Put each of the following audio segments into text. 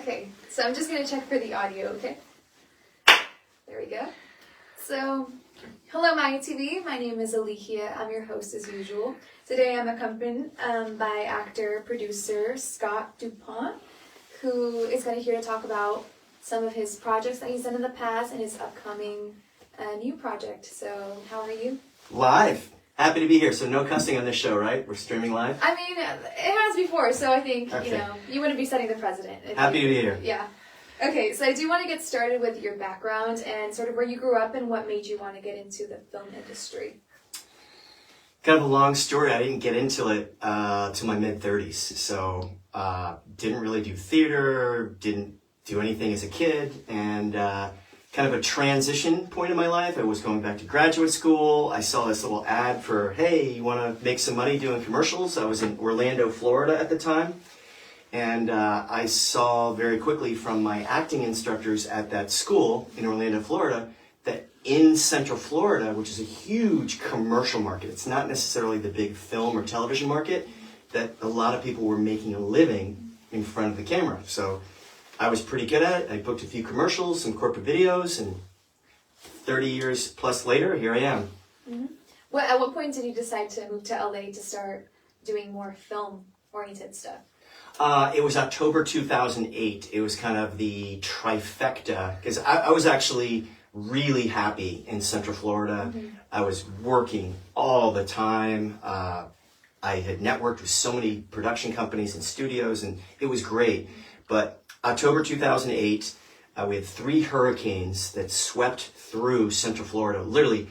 Okay, so I'm just going to check for the audio, okay? There we go. So, hello Maeya TV, my name is Eligia, I'm your host as usual. Today I'm accompanied by actor-producer Scott DuPont, who is going to here to talk about some of his projects that he's done in the past and his upcoming new project. So, how are you? Live. Happy to be here. So no cussing on this show, right? We're streaming live? I mean, it has before, so I think, okay. You wouldn't be setting the precedent. Happy to be here. Yeah. Okay, so I do want to get started with your background and sort of where you grew up and what made you want to get into the film industry. Kind of a long story. I didn't get into it till my mid-30s. So didn't really do theater, didn't do anything as a kid, and kind of a transition point in my life. I was going back to graduate school. I saw this little ad for, hey, you want to make some money doing commercials? I was in Orlando, Florida at the time. And I saw very quickly from my acting instructors at that school in Orlando, Florida, that in Central Florida, which is a huge commercial market, it's not necessarily the big film or television market, that a lot of people were making a living in front of the camera. So I was pretty good at it. I booked a few commercials, some corporate videos, and 30 years plus later, here I am. Mm-hmm. Well, at what point did you decide to move to LA to start doing more film-oriented stuff? It was October 2008. It was kind of the trifecta, because I was actually really happy in Central Florida. Mm-hmm. I was working all the time. I had networked with so many production companies and studios, and it was great. But October 2008, we had 3 hurricanes that swept through Central Florida. Literally,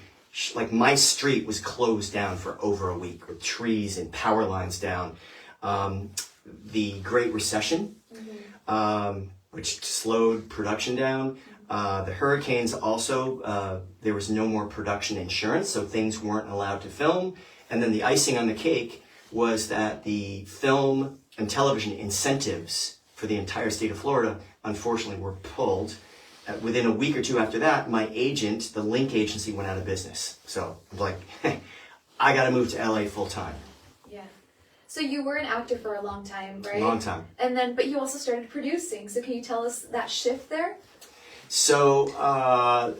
like my street was closed down for over a week, with trees and power lines down. The Great Recession, which slowed production down. The hurricanes also, there was no more production insurance, so things weren't allowed to film. And then the icing on the cake was that the film and television incentives for the entire state of Florida, unfortunately, were pulled. Within a week or two after that, my agent, the Link agency, went out of business. So I'm like, I got to move to LA full time. Yeah. So you were an actor for a long time, right? Long time. And then, but you also started producing. So can you tell us that shift there? So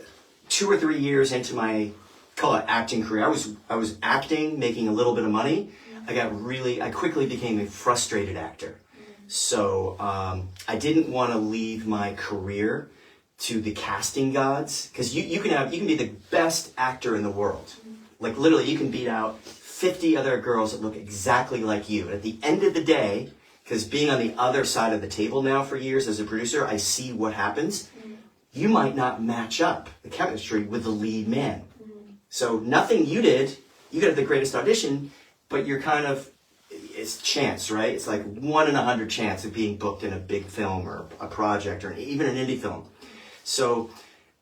2 or 3 years into my, call it acting career, I was acting, making a little bit of money. Mm-hmm. I quickly became a frustrated actor. So I didn't want to leave my career to the casting gods, because you can be the best actor in the world. Like literally, you can beat out 50 other girls that look exactly like you. And at the end of the day, because being on the other side of the table now for years as a producer, I see what happens. You might not match up the chemistry with the lead man. So nothing you did, you got the greatest audition, but you're kind of, it's chance, right? It's like 1 in 100 chance of being booked in a big film or a project or even an indie film. So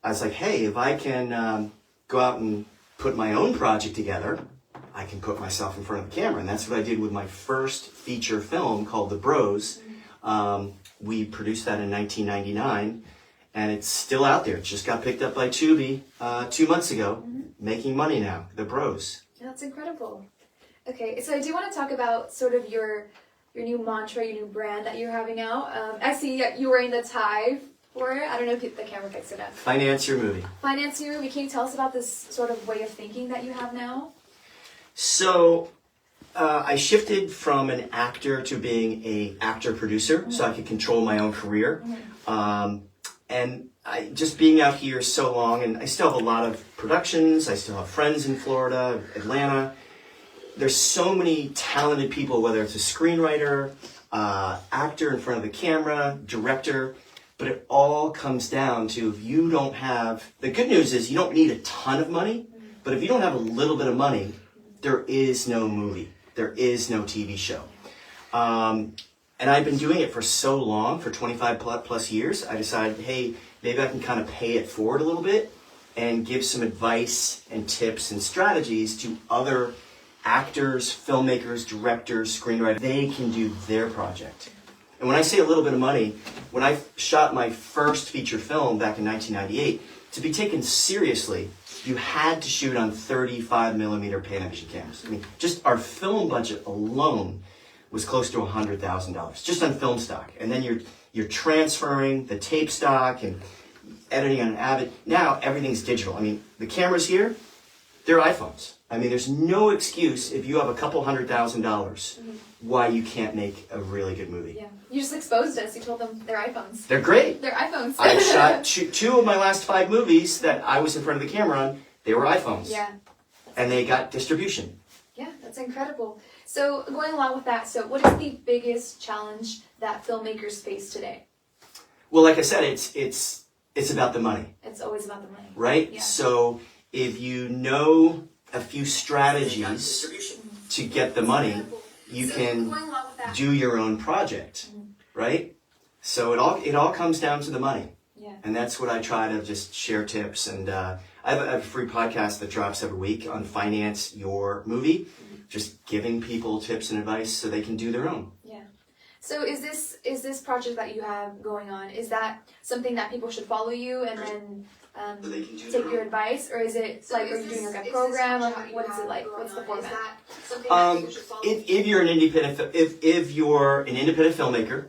I was like, hey, if I can go out and put my own project together, I can put myself in front of the camera. And that's what I did with my first feature film called The Bros. We produced that in 1999, and it's still out there. It just got picked up by Tubi 2 months ago, making money now, The Bros. That's incredible. Okay, so I do want to talk about sort of your new mantra, your new brand that you're having out. I see you wearing the tie for it. I don't know if the camera picks it up. Finance your movie. Finance your movie. Can you tell us about this sort of way of thinking that you have now? So I shifted from an actor to being an actor-producer, so I could control my own career. And just being out here so long, and I still have a lot of productions. I still have friends in Florida, Atlanta. There's so many talented people, whether it's a screenwriter, actor in front of the camera, director, but it all comes down to if you don't have, the good news is you don't need a ton of money, but if you don't have a little bit of money, there is no movie, there is no TV show. And I've been doing it for so long, for 25 plus years, I decided, hey, maybe I can kind of pay it forward a little bit and give some advice and tips and strategies to other actors, filmmakers, directors, screenwriters. They can do their project. And when I say a little bit of money, when I shot my first feature film back in 1998, to be taken seriously, you had to shoot on 35 millimeter Panavision cameras. I mean, just our film budget alone was close to $100,000 just on film stock. And then you you're transferring the tape stock and editing on an Avid. Now everything's digital. I mean, the cameras here, they're iPhones. I mean, there's no excuse if you have a couple $100,000 why you can't make a really good movie. Yeah. You just exposed us. You told them they're iPhones. They're great. They're iPhones. I've shot two of my last 5 movies that I was in front of the camera on. They were iPhones. Yeah. And they got distribution. Yeah, that's incredible. So going along with that, so what is the biggest challenge that filmmakers face today? Well, like I said, it's about the money. It's always about the money. Right? Yeah. So if you know a few strategies to get the money, you can do your own project, right? So it all comes down to the money. Yeah. And that's what I try to just share tips. And I have a free podcast that drops every week on finance your movie, just giving people tips and advice so they can do their own. Yeah. So is this project that you have going on, is that something that people should follow you and then take your advice, or is it like, are you doing like a program, or what is it like? What's the format? If you're an independent, if you're an independent filmmaker,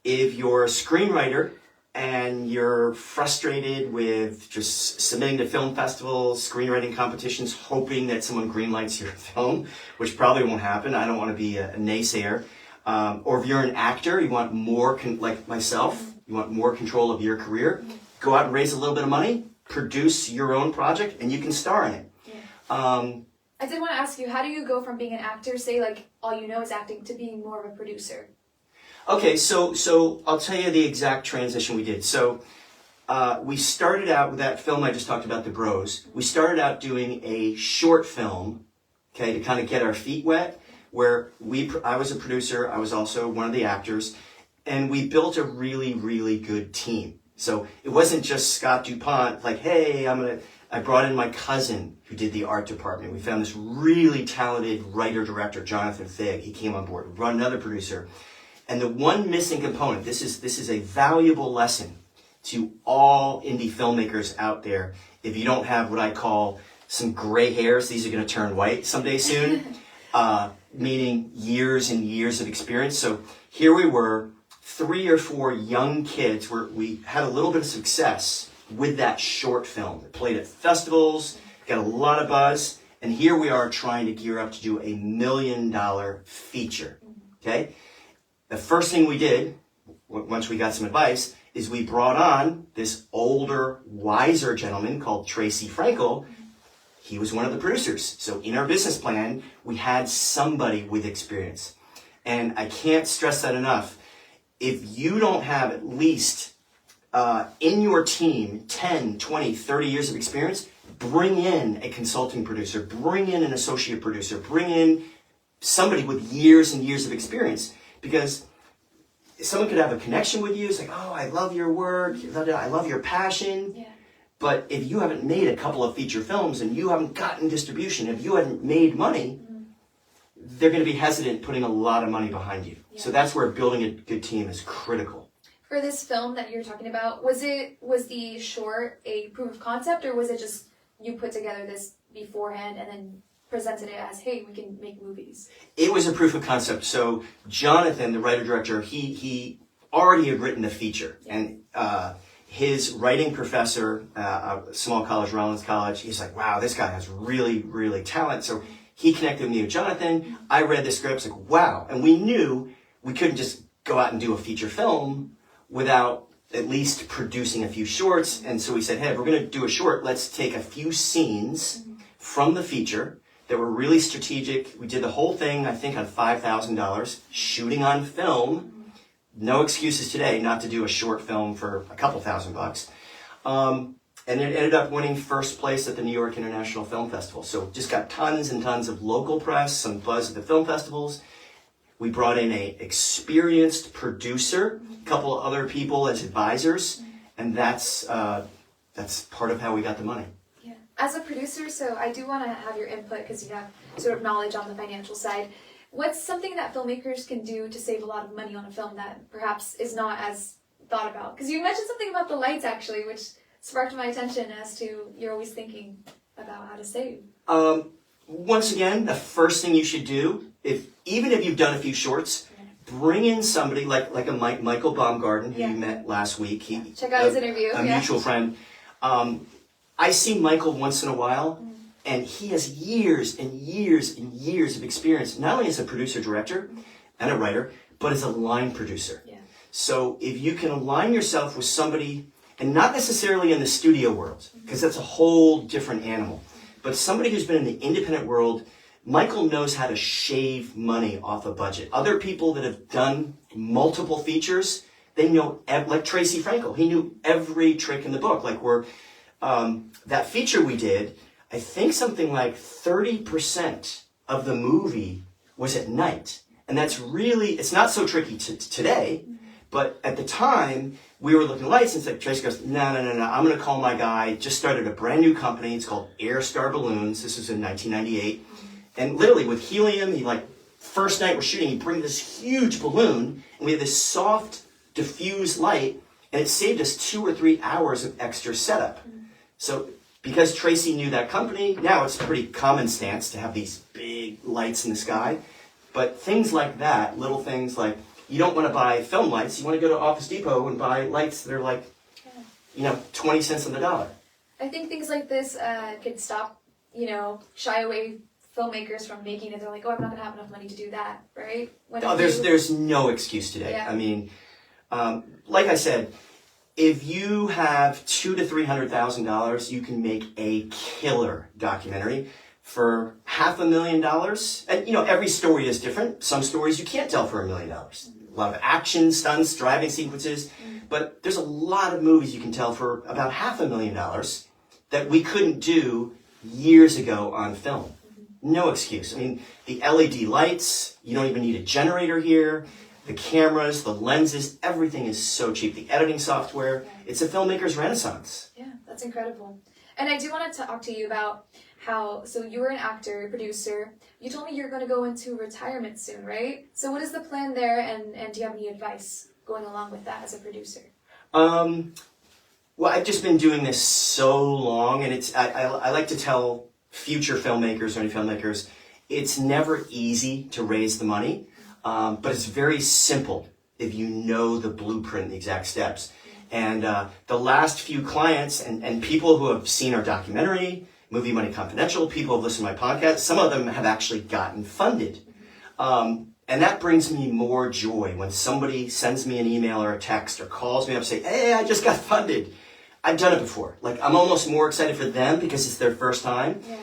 if you're a screenwriter and you're frustrated with just submitting to film festivals, screenwriting competitions, hoping that someone greenlights your film, which probably won't happen. I don't want to be a naysayer. Or if you're an actor, you want more, like myself, you want more control of your career. Go out and raise a little bit of money, produce your own project, and you can star in it. Yeah. I did want to ask you, how do you go from being an actor, say like all you know is acting, to being more of a producer? Okay, so I'll tell you the exact transition we did. So we started out with that film I just talked about, The Bros. We started out doing a short film, okay, to kind of get our feet wet, where I was a producer, I was also one of the actors, and we built a really, really good team. So it wasn't just Scott DuPont, like, hey, I brought in my cousin who did the art department. We found this really talented writer-director, Jonathan Fig. He came on board. We brought another producer. And the one missing component, this is a valuable lesson to all indie filmmakers out there. If you don't have what I call some gray hairs, these are going to turn white someday soon, meaning years and years of experience. So here we were, 3 or 4 young kids where we had a little bit of success with that short film. It played at festivals, got a lot of buzz, and here we are trying to gear up to do $1 million feature, okay? The first thing we did, once we got some advice, is we brought on this older, wiser gentleman called Tracy Frankel. He was one of the producers. So in our business plan, we had somebody with experience. And I can't stress that enough. If you don't have at least in your team 10, 20, 30 years of experience, bring in a consulting producer, bring in an associate producer, bring in somebody with years and years of experience. Because someone could have a connection with you. It's like, oh, I love your work. I love your passion. Yeah. But if you haven't made a couple of feature films and you haven't gotten distribution, if you haven't made money, they're going to be hesitant putting a lot of money behind you. Yeah. So that's where building a good team is critical. For this film that you're talking about, was the short a proof of concept, or was it just you put together this beforehand and then presented it as, hey, we can make movies? It was a proof of concept. So Jonathan, the writer-director, he already had written the feature. Yeah. And his writing professor, small college, Rollins College, he's like, wow, this guy has really, really talent. So he connected me with Jonathan. I read the scripts, like, wow. And we knew we couldn't just go out and do a feature film without at least producing a few shorts. And so we said, hey, if we're going to do a short, let's take a few scenes from the feature that were really strategic. We did the whole thing, I think, on $5,000, shooting on film. No excuses today not to do a short film for a couple $1,000. And it ended up winning first place at the New York International Film Festival. So just got tons and tons of local press, some buzz at the film festivals. We brought in an experienced producer, a couple of other people as advisors, and that's part of how we got the money. Yeah. As a producer, so I do want to have your input because you have sort of knowledge on the financial side. What's something that filmmakers can do to save a lot of money on a film that perhaps is not as thought about? Because you mentioned something about the lights, actually, which sparked my attention as to you're always thinking about how to save. Once again, the first thing you should do, even if you've done a few shorts, bring in somebody like a Michael Baumgarten, who you met last week. Check out his interview. A mutual friend. I see Michael once in a while, and he has years and years and years of experience, not only as a producer-director and a writer, but as a line producer. Yeah. So if you can align yourself with somebody, and not necessarily in the studio world, because that's a whole different animal, but somebody who's been in the independent world, Michael knows how to shave money off a budget. Other people that have done multiple features, they know, like Tracy Frankel, he knew every trick in the book. Like that feature we did, I think something like 30% of the movie was at night. And that's really, it's not so tricky today, but at the time, we were looking at lights, and it's like, Tracy goes, no, I'm going to call my guy, just started a brand new company, it's called Air Star Balloons, this was in 1998, and literally with helium, he first night we're shooting, he brings this huge balloon, and we have this soft, diffuse light, and it saved us 2 or 3 hours of extra setup. So, because Tracy knew that company, now it's pretty common stance to have these big lights in the sky, but things like that, little things like, you don't want to buy film lights, you want to go to Office Depot and buy lights that are 20 cents on the dollar. I think things like this could stop, shy away filmmakers from making it. They're like, oh, I'm not going to have enough money to do that, right? There's no excuse today. Yeah. I mean, like I said, if you have $200,000 to $300,000, you can make a killer documentary. For $500,000, and every story is different. Some stories you can't tell for $1 million. A lot of action, stunts, driving sequences, but there's a lot of movies you can tell for about $500,000 that we couldn't do years ago on film. No excuse. I mean, the LED lights, you don't even need a generator here. The cameras, the lenses, everything is so cheap. The editing software, it's a filmmaker's renaissance. Yeah, that's incredible. And I do want to talk to you about so you were an actor, producer. You told me you're going to go into retirement soon, right? So what is the plan there, and do you have any advice going along with that as a producer? Well, I've just been doing this so long, and I like to tell future filmmakers or any filmmakers, it's never easy to raise the money, but it's very simple if you know the blueprint, the exact steps. And the last few clients and people who have seen our documentary, Movie Money Confidential, people have listened to my podcast, some of them have actually gotten funded. And that brings me more joy when somebody sends me an email or a text or calls me up and say, hey, I just got funded. I've done it before. I'm almost more excited for them because it's their first time. Yeah.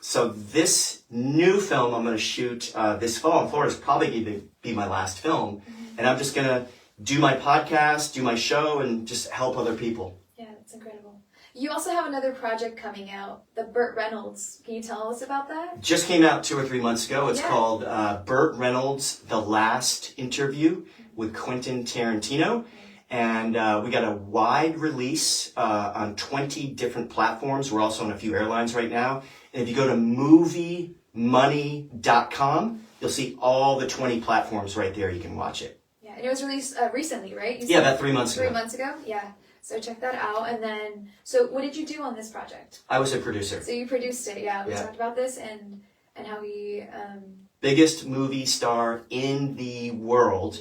So this new film I'm going to shoot this fall in Florida is probably going to be my last film. And I'm just going to do my podcast, do my show, and just help other people. Yeah, that's incredible. You also have another project coming out, the Burt Reynolds. Can you tell us about that? Just came out 2 or 3 months ago. It's called Burt Reynolds, The Last Interview with Quentin Tarantino. And we got a wide release on 20 different platforms. We're also on a few airlines right now. And if you go to moviemoney.com, you'll see all the 20 platforms right there. You can watch it. Yeah, and it was released recently, right? Yeah, about 3 months ago. 3 months ago? Yeah. So check that out. And then, so what did you do on this project? I was a producer. So you produced it, yeah. We talked about this and how he... Biggest movie star in the world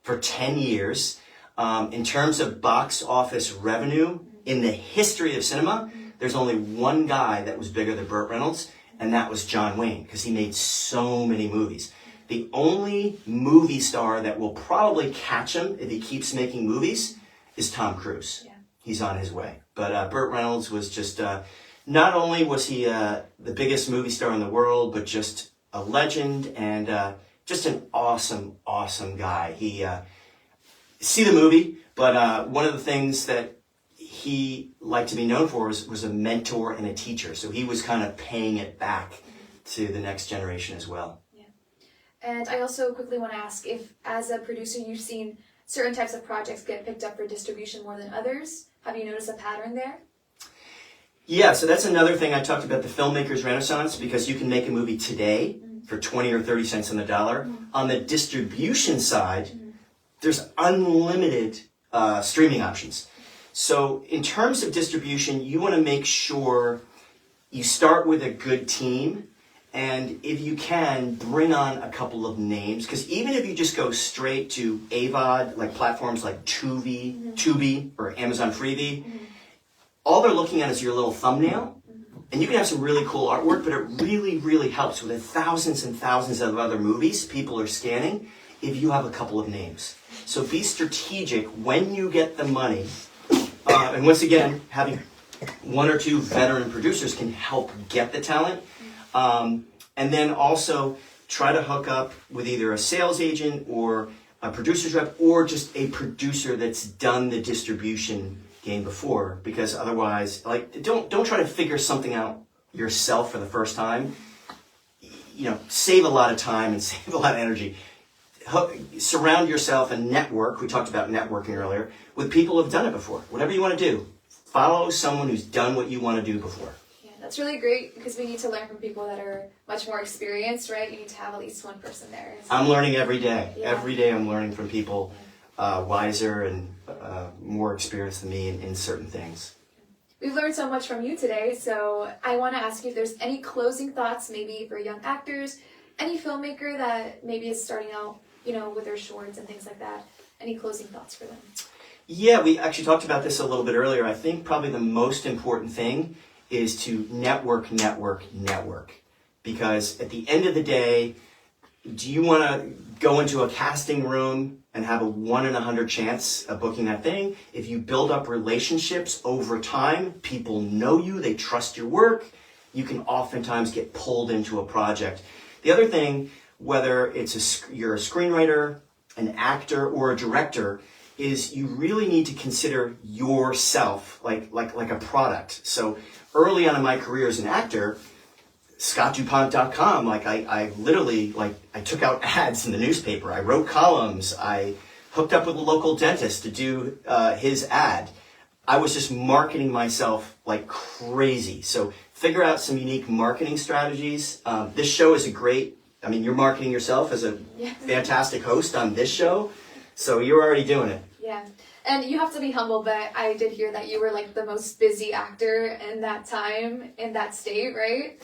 for 10 years. In terms of box office revenue, in the history of cinema, there's only one guy that was bigger than Burt Reynolds, and that was John Wayne, because he made so many movies. The only movie star that will probably catch him if he keeps making movies is Tom Cruise. Yeah. He's on his way. But Burt Reynolds was just, not only was he the biggest movie star in the world, but just a legend and just an awesome, awesome guy. He, see the movie, but one of the things that he liked to be known for was a mentor and a teacher. So he was kind of paying it back to the next generation as well. Yeah. And I also quickly want to ask if, as a producer, you've seen certain types of projects get picked up for distribution more than others. Have you noticed a pattern there? Yeah, so that's another thing. I talked about the filmmaker's renaissance, because you can make a movie today for 20 or 30 cents on the dollar. On the distribution side, there's unlimited streaming options. So in terms of distribution, you want to make sure you start with a good team And if you can, bring on a couple of names, because even if you just go straight to AVOD, like platforms like Tubi or Amazon Freevee, all they're looking at is your little thumbnail. And you can have some really cool artwork, but it really, really helps with the thousands and thousands of other movies people are scanning if you have a couple of names. So be strategic when you get the money. And once again, having one or two veteran producers can help get the talent. And then also try to hook up with either a sales agent or a producer's rep or just a producer that's done the distribution game before, because otherwise, like, don't try to figure something out yourself for the first time. You know, save a lot of time and save a lot of energy. Surround yourself and network. We talked about networking earlier with people who've done it before. Whatever you want to do, follow someone who's done what you want to do before. That's really great because we need to learn from people that are much more experienced, right? You need to have at least one person there. So. I'm learning every day. Yeah. Every day I'm learning from people wiser and more experienced than me in certain things. We've learned so much from you today, so I want to ask you if there's any closing thoughts maybe for young actors, any filmmaker that maybe is starting out, you know, with their shorts and things like that. Any closing thoughts for them? Yeah, we actually talked about this a little bit earlier. I think probably the most important thing is to network. Because at the end of the day, do you want to go into a casting room and have a 1 in 100 chance of booking that thing? If you build up relationships over time, people know you, they trust your work, you can oftentimes get pulled into a project. The other thing, whether you're a screenwriter, an actor, or a director, is you really need to consider yourself like a product. So early on in my career as an actor, ScottDuPont.com, I literally I took out ads in the newspaper. I wrote columns. I hooked up with a local dentist to do his ad. I was just marketing myself like crazy. So figure out some unique marketing strategies. This show is you're marketing yourself as a fantastic host on this show. So you're already doing it. Yeah. And you have to be humble, but I did hear that you were like the most busy actor in that time, in that state, right?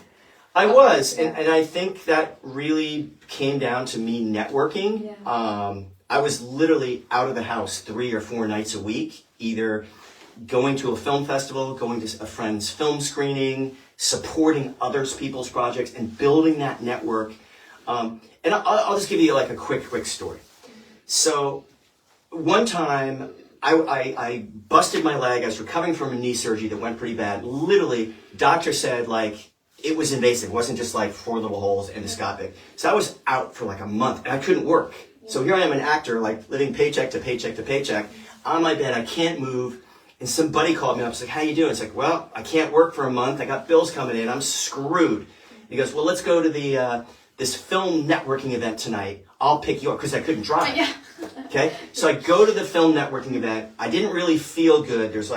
I was, and I think that really came down to me networking. Yeah. I was literally out of the house 3 or 4 nights a week, either going to a film festival, going to a friend's film screening, supporting other people's projects, and building that network. And I'll just give you like a quick story. So one time I busted my leg. I was recovering from a knee surgery that went pretty bad. Literally, doctor said it was invasive. It wasn't just 4 little holes, endoscopic. So I was out for a month and I couldn't work. So here I am, an actor, living paycheck to paycheck to paycheck on my bed. I can't move. And some buddy called me up. It's like, how you doing? It's like, well, I can't work for a month. I got bills coming in. I'm screwed. He goes, well, let's go to this film networking event tonight. I'll pick you up, because I couldn't drive. Yeah. Okay? So I go to the film networking event. I didn't really feel good. There's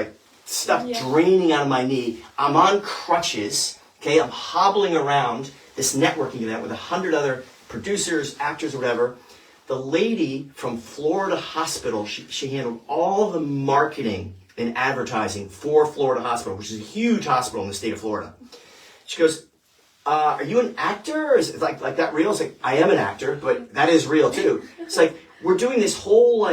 stuff draining out of my knee. I'm on crutches. Okay? I'm hobbling around this networking event with 100 other producers, actors, or whatever. The lady from Florida Hospital, she handled all the marketing and advertising for Florida Hospital, which is a huge hospital in the state of Florida. She goes, are you an actor? Or is it like that real? It's like, I am an actor, but that is real too. It's like, we're doing this whole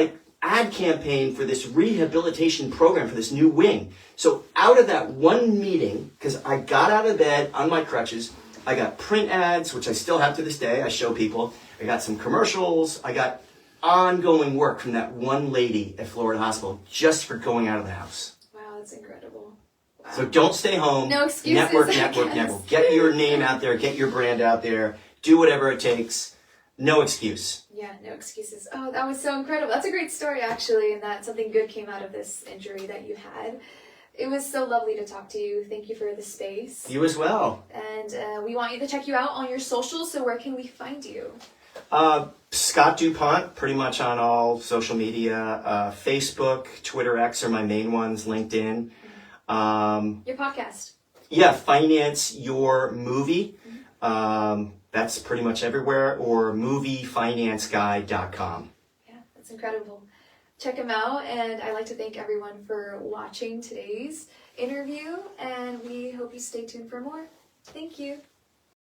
ad campaign for this rehabilitation program for this new wing. So out of that one meeting, because I got out of bed on my crutches, I got print ads, which I still have to this day. I show people. I got some commercials. I got ongoing work from that one lady at Florida Hospital just for going out of the house. Wow, that's incredible. Wow. So don't stay home. No excuses. Network. Get your name out there. Get your brand out there. Do whatever it takes. No excuse. Yeah, no excuses. Oh, that was so incredible. That's a great story, actually, and that something good came out of this injury that you had. It was so lovely to talk to you. Thank you for the space. You as well. And we want you to check you out on your socials, so where can we find you? Scott DuPont, pretty much on all social media. Facebook, Twitter, X are my main ones, LinkedIn. Your podcast. Yeah, Finance Your Movie. That's pretty much everywhere, or moviefinanceguy.com. Yeah, that's incredible. Check them out, and I'd like to thank everyone for watching today's interview, and we hope you stay tuned for more. Thank you.